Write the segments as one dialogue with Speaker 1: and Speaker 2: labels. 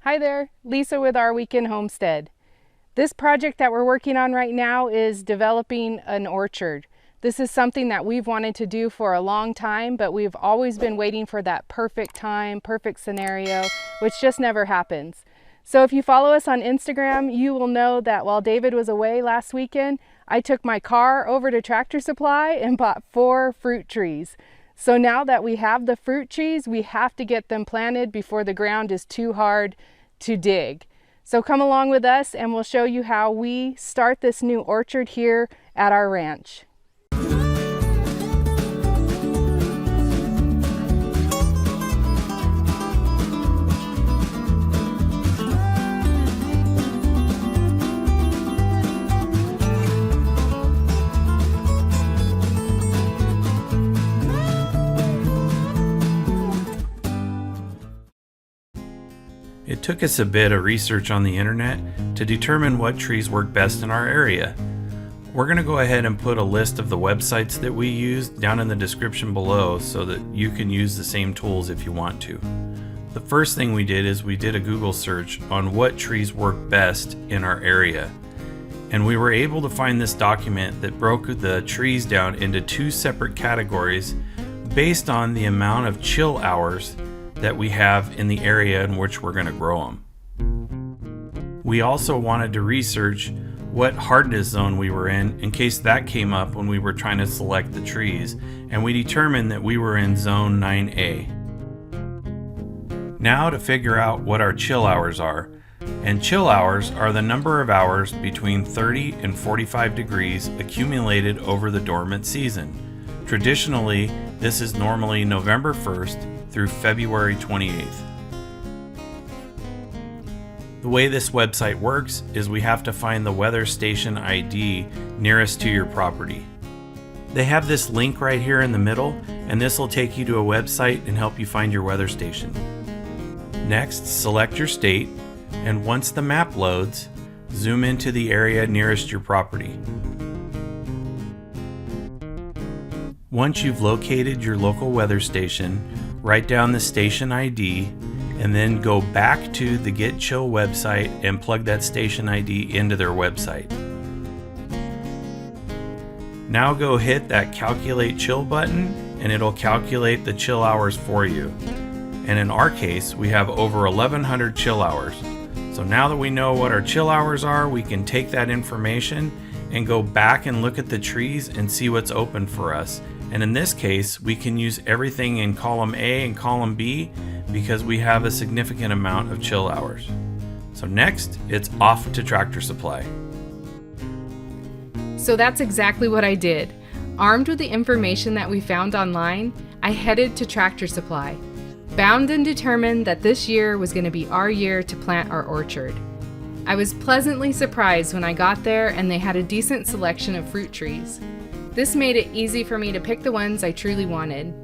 Speaker 1: Hi there, Lisa with Our Weekend Homestead. This project that we're working on right now is developing an orchard. This is something that we've wanted to do for a long time, but we've always been waiting for that perfect time, perfect scenario, which just never happens. So if you follow us on Instagram, you will know that while David was away last weekend, I took my car over to Tractor Supply and bought 4 fruit trees. So now that we have the fruit trees, we have to get them planted before the ground is too hard to dig. So come along with us and we'll show you how we start this new orchard here at our ranch.
Speaker 2: It took us a bit of research on the internet to determine what trees work best in our area. We're going to go ahead and put a list of the websites that we use down in the description below so that you can use the same tools if you want to. The first thing we did is we did a Google search on what trees work best in our area. And we were able to find this document that broke the trees down into 2 separate categories based on the amount of chill hours that we have in the area in which we're going to grow them. We also wanted to research what hardness zone we were in case that came up when we were trying to select the trees, and we determined that we were in zone 9A. Now to figure out what our chill hours are. And chill hours are the number of hours between 30 and 45 degrees accumulated over the dormant season. Traditionally, this is normally November 1st through February 28th. The way this website works is we have to find the weather station ID nearest to your property. They have this link right here in the middle, and this will take you to a website and help you find your weather station. Next, select your state, and once the map loads, zoom into the area nearest your property. Once you've located your local weather station, write down the station ID and then go back to the Get Chill website and plug that station ID into their website. Now go hit that Calculate Chill button and it'll calculate the chill hours for you. And in our case, we have over 1,100 chill hours. So now that we know what our chill hours are, we can take that information and go back and look at the trees and see what's open for us. And in this case, we can use everything in column A and column B because we have a significant amount of chill hours. So next, it's off to Tractor Supply.
Speaker 1: So that's exactly what I did. Armed with the information that we found online, I headed to Tractor Supply, bound and determined that this year was going to be our year to plant our orchard. I was pleasantly surprised when I got there and they had a decent selection of fruit trees. This made it easy for me to pick the ones I truly wanted.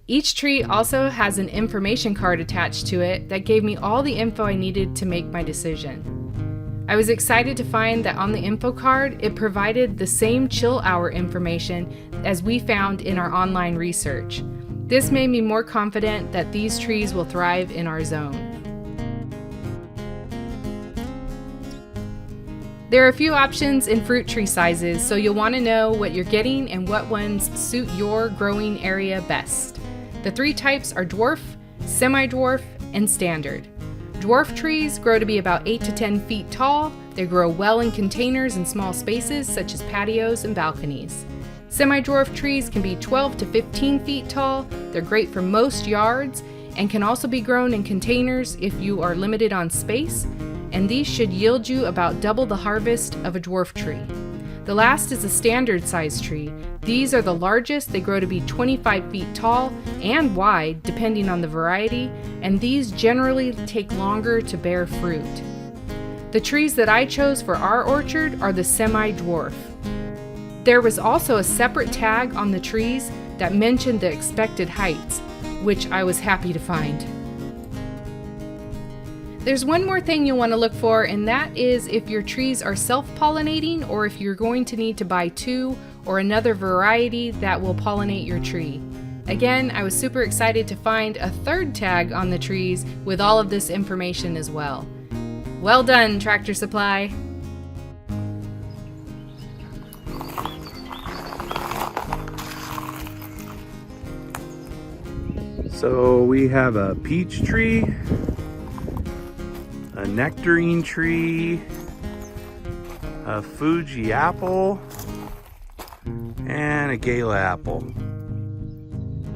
Speaker 1: Each tree also has an information card attached to it that gave me all the info I needed to make my decision. I was excited to find that on the info card, it provided the same chill hour information as we found in our online research. This made me more confident that these trees will thrive in our zone. There are a few options in fruit tree sizes, so you'll want to know what you're getting and what ones suit your growing area best. The 3 types are dwarf, semi-dwarf, and standard. Dwarf trees grow to be about 8 to 10 feet tall. They grow well in containers and small spaces such as patios and balconies. Semi-dwarf trees can be 12 to 15 feet tall. They're great for most yards and can also be grown in containers if you are limited on space, and these should yield you about double the harvest of a dwarf tree. The last is a standard size tree. These are the largest. They grow to be 25 feet tall and wide depending on the variety, and these generally take longer to bear fruit. The trees that I chose for our orchard are the semi-dwarf. There was also a separate tag on the trees that mentioned the expected heights, which I was happy to find. There's one more thing you'll want to look for, and that is if your trees are self-pollinating or if you're going to need to buy 2 or another variety that will pollinate your tree. Again, I was super excited to find a third tag on the trees with all of this information as well. Well done, Tractor Supply!
Speaker 2: So we have a peach tree, a nectarine tree, a Fuji apple, and a Gala apple.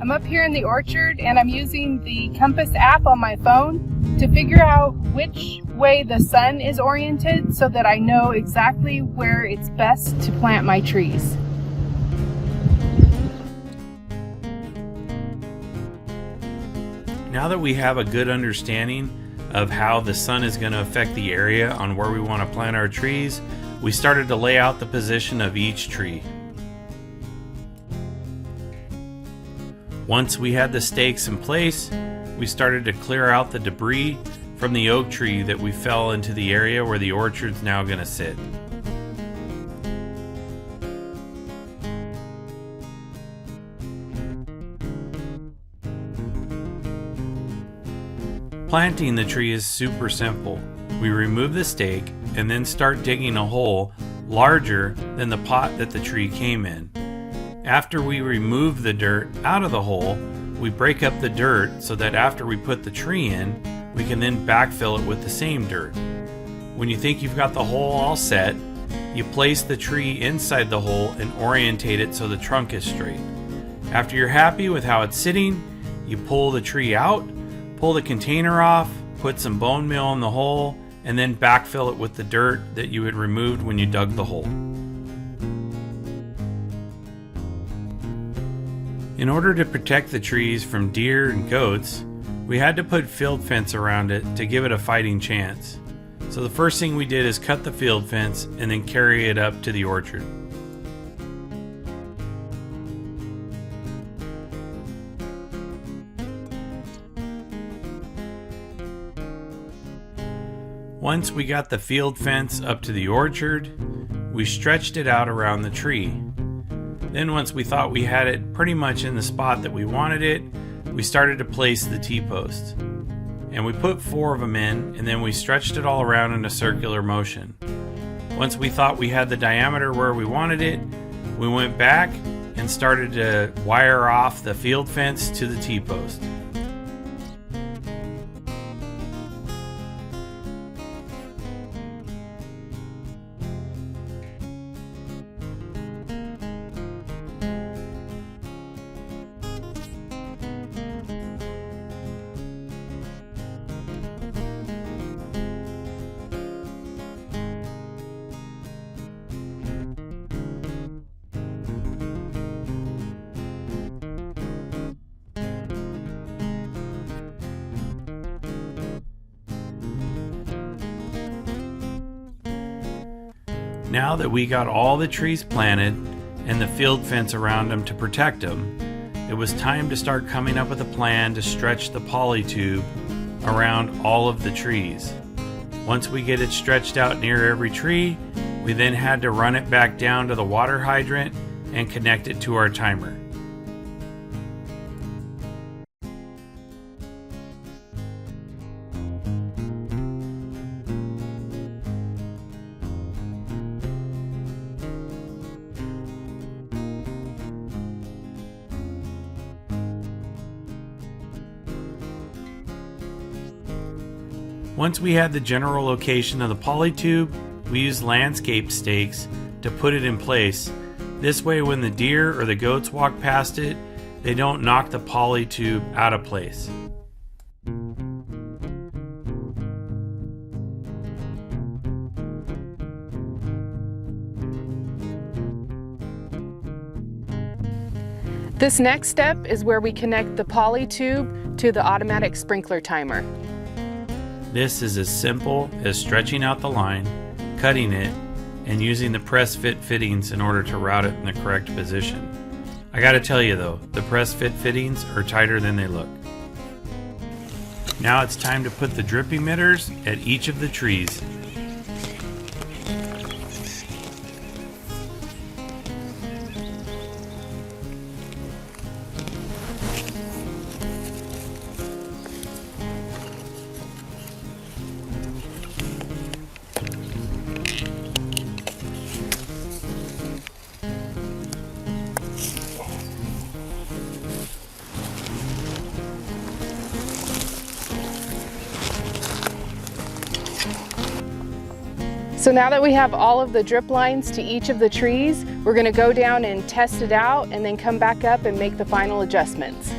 Speaker 3: I'm up here in the orchard and I'm using the compass app on my phone to figure out which way the sun is oriented so that I know exactly where it's best to plant my trees.
Speaker 2: Now that we have a good understanding of how the sun is going to affect the area on where we want to plant our trees, we started to lay out the position of each tree. Once we had the stakes in place, we started to clear out the debris from the oak tree that we fell into the area where the orchard's now going to sit. Planting the tree is super simple. We remove the stake and then start digging a hole larger than the pot that the tree came in. After we remove the dirt out of the hole, we break up the dirt so that after we put the tree in, we can then backfill it with the same dirt. When you think you've got the hole all set, you place the tree inside the hole and orientate it so the trunk is straight. After you're happy with how it's sitting, you pull the tree out, pull the container off, put some bone meal in the hole, and then backfill it with the dirt that you had removed when you dug the hole. In order to protect the trees from deer and goats, we had to put field fence around it to give it a fighting chance. So the first thing we did is cut the field fence and then carry it up to the orchard. Once we got the field fence up to the orchard, we stretched it out around the tree. Then once we thought we had it pretty much in the spot that we wanted it, we started to place the T-posts. And we put 4 of them in, and then we stretched it all around in a circular motion. Once we thought we had the diameter where we wanted it, we went back and started to wire off the field fence to the T-post. Now that we got all the trees planted and the field fence around them to protect them, it was time to start coming up with a plan to stretch the poly tube around all of the trees. Once we get it stretched out near every tree, we then had to run it back down to the water hydrant and connect it to our timer. Once we had the general location of the poly tube, we used landscape stakes to put it in place. This way when the deer or the goats walk past it, they don't knock the poly tube out of place.
Speaker 1: This next step is where we connect the poly tube to the automatic sprinkler timer.
Speaker 2: This is as simple as stretching out the line, cutting it, and using the press fit fittings in order to route it in the correct position. I gotta tell you though, the press fit fittings are tighter than they look. Now it's time to put the drip emitters at each of the trees.
Speaker 3: So now that we have all of the drip lines to each of the trees, we're going to go down and test it out and then come back up and make the final adjustments.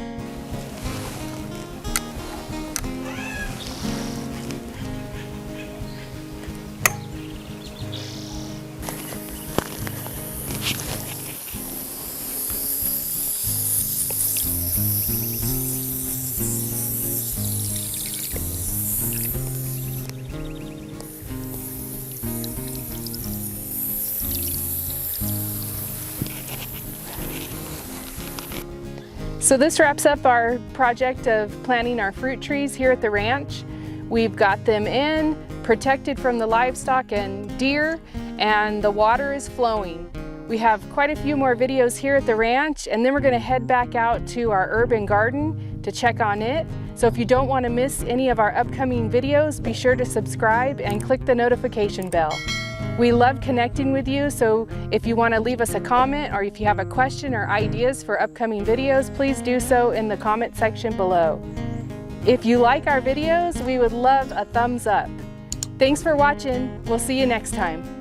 Speaker 3: So this wraps up our project of planting our fruit trees here at the ranch. We've got them in, protected from the livestock and deer, and the water is flowing. We have quite a few more videos here at the ranch, and then we're going to head back out to our urban garden to check on it. So if you don't want to miss any of our upcoming videos, be sure to subscribe and click the notification bell. We love connecting with you, so if you want to leave us a comment or if you have a question or ideas for upcoming videos, please do so in the comment section below. If you like our videos, we would love a thumbs up. Thanks for watching. We'll see you next time.